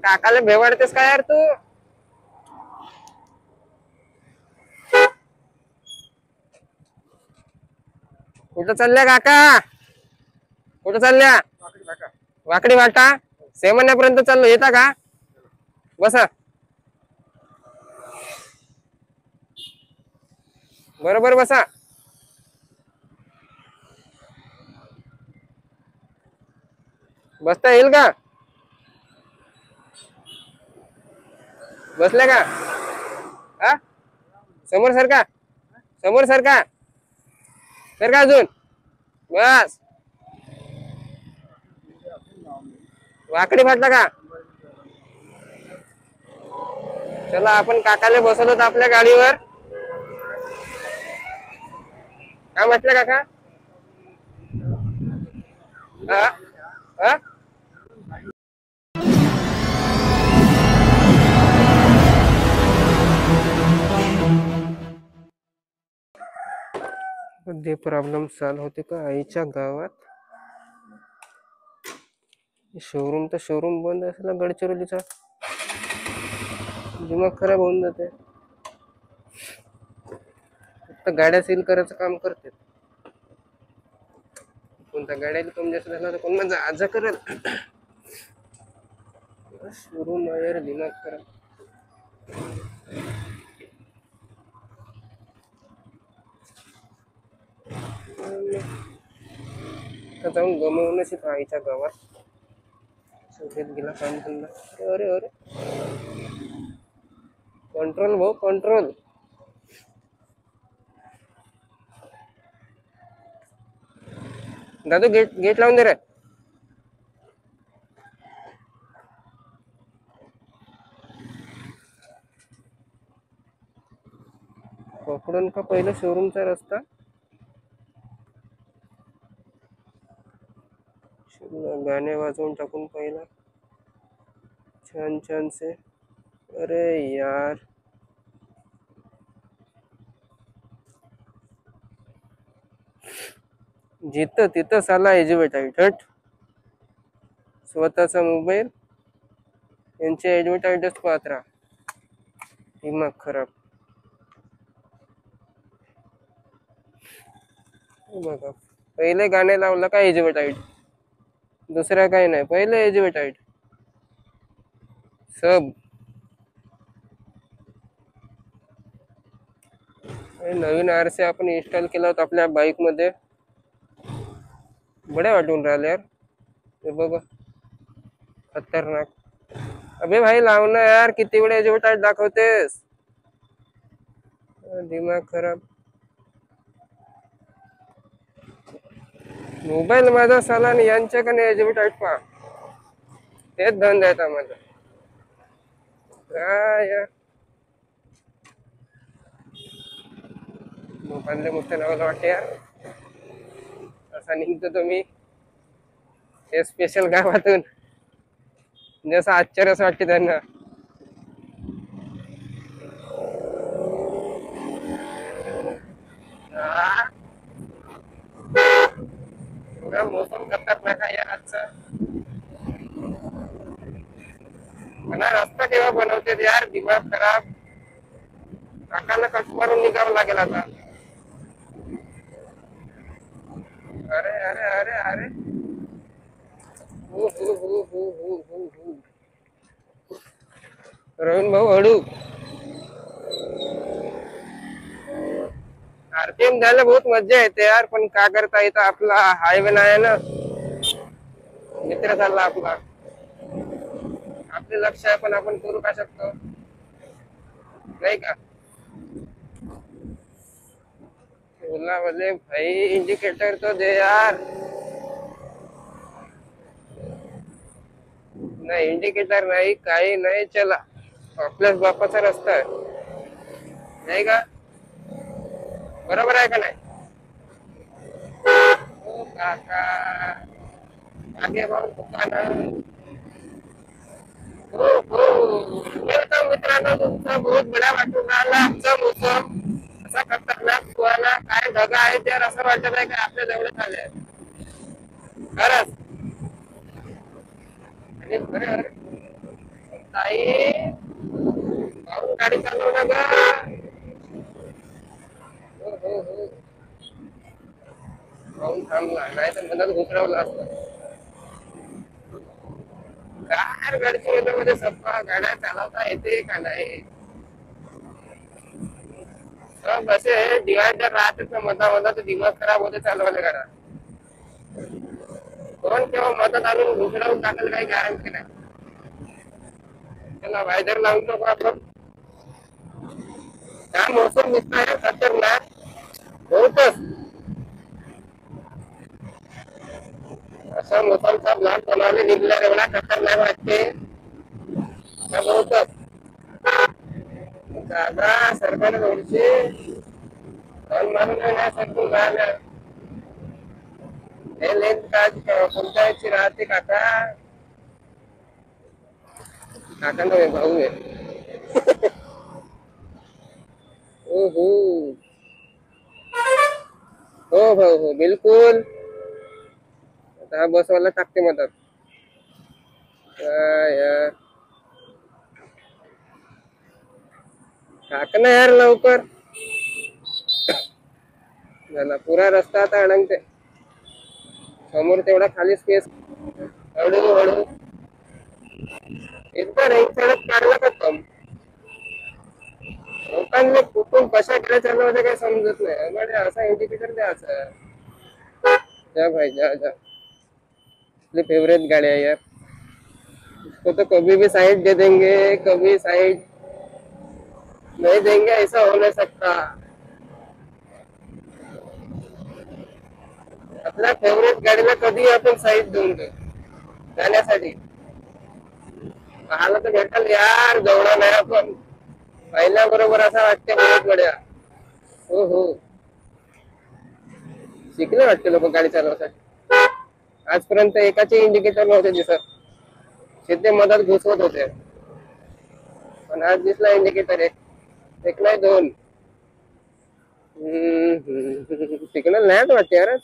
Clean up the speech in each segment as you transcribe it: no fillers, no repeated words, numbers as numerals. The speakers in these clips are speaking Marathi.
काकाला भेवाडतेस का यार तू? कुठं चालल्या काका? कुठं चालल्या? वाकडी वाटा सेमण्यापर्यंत चाललो, येता का? बसा. बरोबर बसा. बसता येईल का? बसले का? हा, समोर सरका, समोर सरका, सरका अजून. बस. वाकडी फाटला का? चला आपण काकाला बसवलं आपल्या गाडीवर. काय म्हटलं काका? हा हा, ते प्रॉब्लेम सॉल्व होते का आईच्या गावात? शोरूम तर शोरूम बंद असला गडचिरोलीचा, दिमाग खराब होऊन जाते. फक्त गाड्या सील करायचं काम करते. कोणत्या गाड्याला कमी जास्त झाला तर कोण माझा आजा करेल. शोरूम यार, दिमाग खराब. जाऊन गमवूनच येतो आईच्या गावात. सगळ्यात गेला काम धंदा. अरे अरे, कंट्रोल भाऊ कंट्रोल. दादू गेट गेट लावून दे रे. पकडून का पहिलं शोरूमचा रस्ता? गाणे वाजवून टाकून पहिला छान छान से. अरे यार, जिथं तिथं साला एज्युकेटेड हट. स्वतःचा मोबाईल, यांचे ऍडव्हर्टाइजच पाहत राहा. दिमाग खराब. बघा, पहिले गाणे लावलं का एज्युकेटेड, दुसरा काही नाही, पहिले एज्युकेटेड सब. नवीन आरसे आपण इन्स्टॉल केला होता आपल्या बाईक मध्ये, बड्या वाटून राहिले यार. ते बघ, खतरनाक. अबे भाई लाव ना यार, किती वेळ एज्युकेटेड दाखवतेस? दिमाग खराब. मोबाईल माझा साला आणि यांच्याकडे एज्युकेटेड पहा, तेच धंदा आहे माझा. काय यार, मोबाईलला मोठ्या नावाला वाटते यार. असा निघतो तुम्ही हे स्पेशल गावातून, जसं आश्चर्यच वाटते त्यांना. मोसम खतरनाक आहे यार आजचा. मला रस्ता केव्हा बनवते यार, दिमाग खराब. काकाला कट मारून निघावं लागेल आता. अरे अरे अरे अरे, रवीन भाऊ हळू. आरपीएम द्यायला बहुत मजा येते यार, पण का करता येतं, आपला हायवे नाही ना. मित्र चालला आपला, आपले लक्ष आहे पण आपण करू का शकतो, नाही का? बोला बोले भाई, इंडिकेटर तो दे यार. नाही इंडिकेटर नाही, काही नाही. चला, आपल्याच बापाचा रस्ता आहे, नाही का? बरोबर आहे का नाही? ओ काका, आगे भाऊ दुकान. हो हो, वेलकम मित्रांनो, तुमचा बहुत बडा वाटून राहिला आमचा मोसम. असा खतरनाक सुहाना, काय ढगा आहे त्यावर असं वाटत आहे का आपल्या जवळ आले खरंच. आणि अरे अरे, ताई पाहून गाडी चालव ना ग. हो हो हो पाहून थांबला नाही तर मधात घुसरावला असतं. कार गाडीच्या मध्ये सप्पा गाड्या चालवता येते का नाही. सब असे डिवायडर राहते ना मधा तर दिमाग खराब होते चालवायला गाड्या. कोण केव्हा मधात आणून घुसरावून टाकेल काही गॅरंटी नाही. त्याला वायदर लावून नको आपण. काय मोसम दिसतोय खतरनाक बहुतच. असा मोसमचा ब्लॉग बनवले निघल्या एवढा खतरनाक वाटते बहुतच. दादा सरकार थोडीशी मानून नाही सरकून राहिल्या. हे लेन का कोणत्या याची राहते काका. काका नव्हे भाऊ आहे. हो हो हो हो हो बिलकुल. आता बसवाला टाकते मदत. काय यार टाक ना यार लवकर. झाला पुरा रस्ता आता अडंगते. समोर तेवढा खाली स्पेस. हळू हळू एकदा एक सडक काढला का कम. लोकांना कुठून कशा गाड्या चालवते काही समजत नाही. म्हणजे असा इंडिकेटर द्यायचा. जा भाई जा जा. अपनी फेवरेट गाड़ी है यार. इसको तो कभी भी साइड दे देंगे कभी साइड नहीं देंगे ऐसा हो नहीं सकता. आपल्या फेवरेट गाडीला कधी आपण साईड देऊन देऊ जाण्यासाठी. पाहायला तर भेटाल यार जवळा नाही आपण. पहिल्या बरोबर असा वाटते बहुत बढिया. हो हो शिकले वाटते लोक गाडी चालवण्यासाठी. आजपर्यंत एकाचे इंडिकेटर नव्हते दिसत. सिद्धे मधात घुसवत होते. पण आज दिसला इंडिकेटर एक नाही दोन. सिग्नल नाही वाटते यार.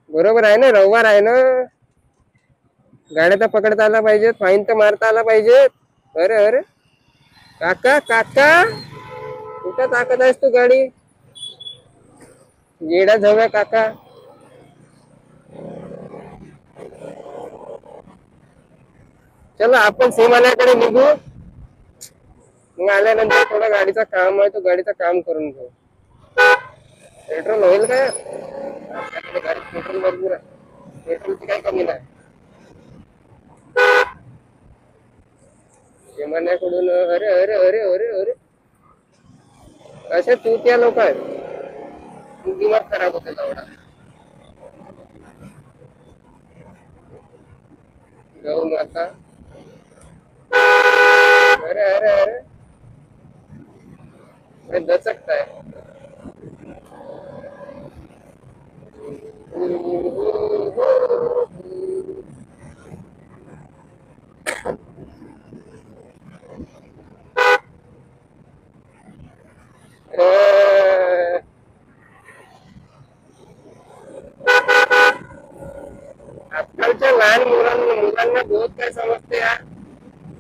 बरोबर आहे ना रविवार आहे ना. गाड्या तर पकडता आला पाहिजे. फाईन तर मारता आला पाहिजे. अरे अरे काका काका कुठं टाकत आहेस तू गाडी. येडा झव्या काका. चला आपण सीमाल्याकडे निघू. मग आल्यानंतर थोडा गाडीचा काम आहे तो गाडीचं काम करून घेऊ. पेट्रोल होईल का. गाडीत पेट्रोल भरपूर आहे. पेट्रोलची काही कमी नाही. विमानाकडून अरे अरे अरे अरे अरे असे चुत्या लोक आहेत. दिमाग खराब होते तेवढा. गौ माता अरे अरे अरे दचकता है. आजकालच्या लहान मुलांना बहुत काय समजते यार.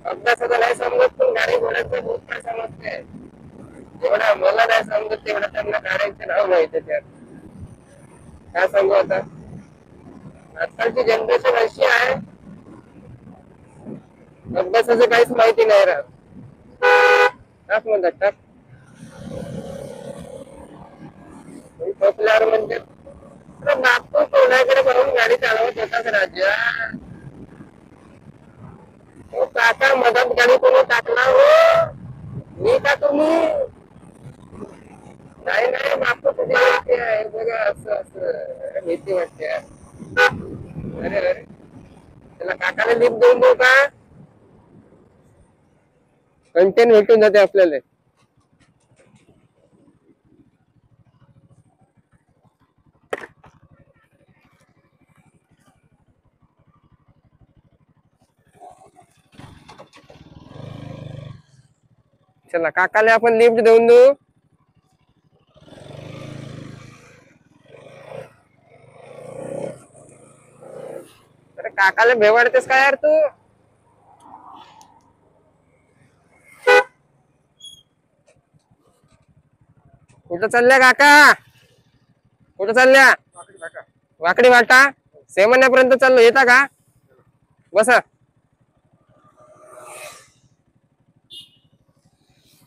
अभ्यासाचं नाही समजत पण गाडी घोड्याचं बहुत काय समजते. एवढा मला नाही समजत तेवढा त्यांना गाड्यांचे नाव माहिती त्यात. काय सांगू आता. आजकालची जनरेशन अशी आहे अभ्यासाचं काहीच माहिती नाही राहत. टाक म्हणतात टाक. ठोकल्यावर म्हणजे बापू कोणाकडे बरोबर गाडी चालवत होताच राजा. हो काका मधात गाडी कोणी टाकला हो. मी का तुम्ही नाही नाही बापू तुझी वाटते आहे बघा असं असं भीती वाटते. अरे अरे त्याला काकाला लिफ्ट देऊन देऊ का. कंटेंट भेटून जाते आपल्याला. चला काकाला आपण लिफ्ट देऊन देऊ. अरे काकाला भेवाडतेस का यार तू. कुठं चालल्या काका? कुठं चालल्या? वाकडी वाटा सेमण्यापर्यंत चाललो, येता का? बसा.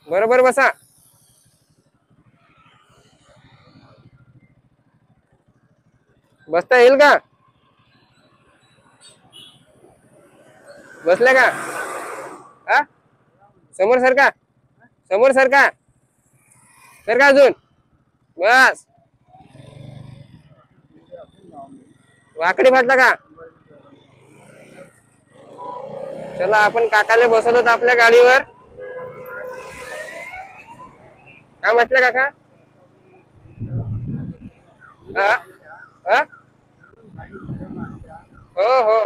बरोबर बसा. बसता येईल का? बसल्या का? हा, समोर सरका, समोर सरका, सरका अजून. बस. वाकडी फाटला का? चला आपण काकाला बसवतो आपल्या गाडीवर. काय म्हटलं काका? हा हा, हो हो.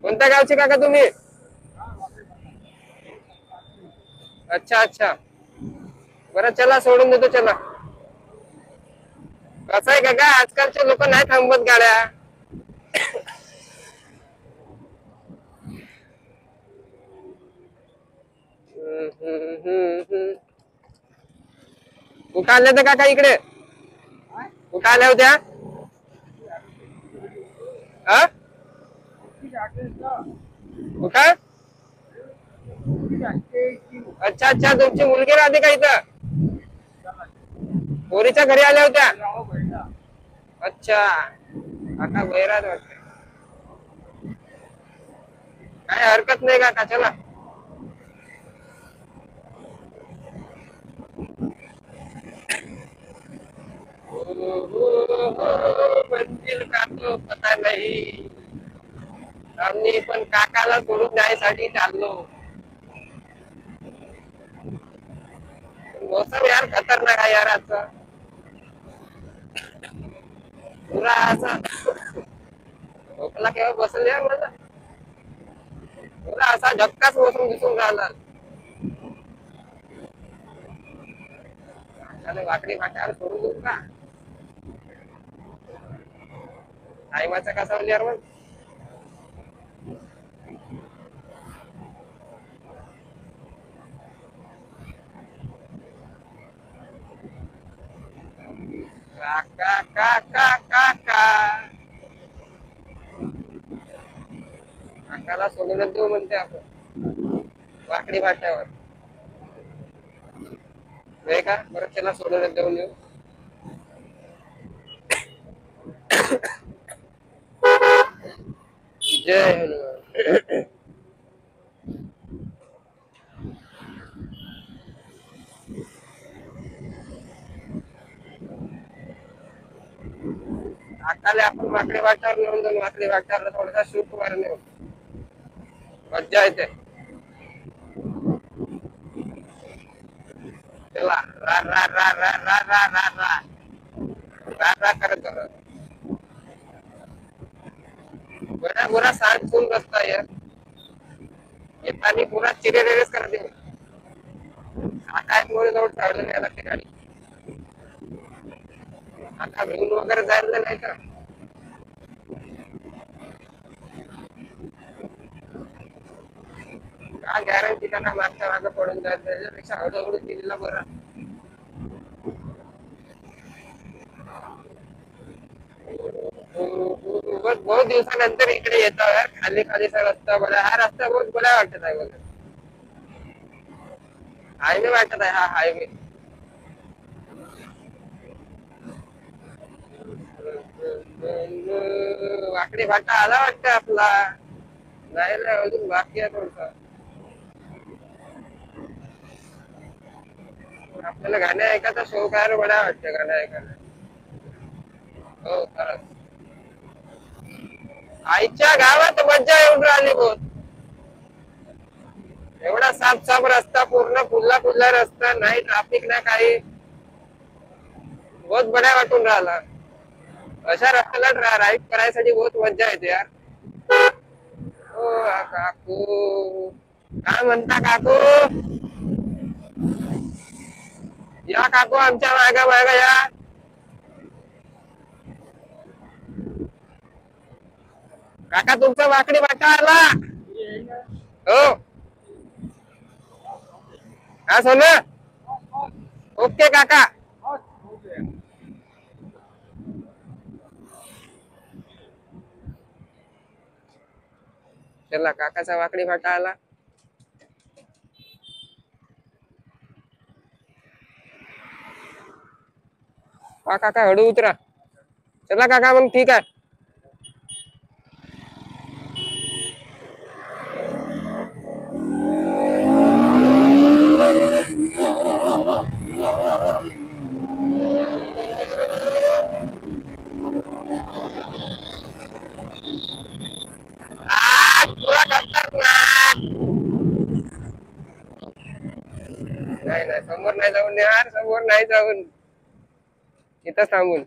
कोणत्या गावचे काका तुम्ही? अच्छा अच्छा, बरं चला सोडून देतो. चला. कसं आहे काका, आजकालचे लोक नाही थांबवत गाड्या. कुठं आल्या होत्या काका इकडे? कुठं आल्या होत्या? हा, कुठं? अच्छा अच्छा, तुमची मुलगी राहते का इथं? पोरीच्या घरी आल्या होत्या. अच्छा, काका बहिरात वाटते. काय हरकत नाही काका, चला. मंजिल का तो पता नाही, आम्ही पण काकाला सोडून जायसाठी चाललो. मौसम यार खतरनाक आहे यार आजचा. पुरा असा खोकला केव्हा बसेल यार मला. पुरा असा झक्काच मौसम दिसून राहिला. वाकडी फाट्यावर सोडून देऊ का? टायमाचा कसा होईल यार मग. काका काका काका, काकाला सोडूनच देऊ म्हणते आपण वाकडी फाट्यावर. नाही का? बरं चला सोडूनच देऊन येऊ. जय हनुमान. काकाला आपण वाकडी फाट्यावर नेऊन जाऊन वाकडी फाट्यावर थोडासा शूट मारणे, मज्जा येते. चला रा रा रा रा रा रा रा रा रा रा करत करत बरा बरा सांग सुन रस्ता यार. येतानी पुरा चिरेरेच करते. काका मुळे जवळ ठेवलं नाही लागते गाडी. काका घेऊन वगैरे जायला नाही का? काय गॅरंटी काका मागच्या मागं पडून जायचं, त्याच्यापेक्षा हळूहळू दिलेला बरा. बहुत दिवसानंतर इकडे येतो यार. खाली खालीचा रस्ता बघा, हा रस्ता बहुत बरा वाटत आहे बघा. हायवे वाटत आहे हा हायवे. वाकडी फाटा आला वाटतं आपला. नाही नाही, अजून बाकी आहे थोडसा. आपल्याला गाणे ऐकायचा शौक आहे, बडा वाटतं गाणे ऐकायला. हो खरंच. आईच्या गावात मज्जा येऊन राहिली बहुत. एवढा साफ साफ रस्ता, पूर्ण फुल्ला फुल्ला रस्ता, नाही ट्रॅफिक ना काही. बहुत बड्या वाटून राहिला. अशा रस्त्याला राईड करायसाठी बहुत मज्जा येते यार. हो काकू, काय म्हणता काकू? या काकू आमच्या मागा मागा या. काका तुमचा वाकडी वाटा आला. हो हा सोना. ओके काका. चला काकाचा वाकडी फाटा आला. हा काका हळू उतरा. चला काका मग ठीक आहे. नाही नाही समोर नाही जाऊन यार, समोर नाही जाऊन इथं थांबून.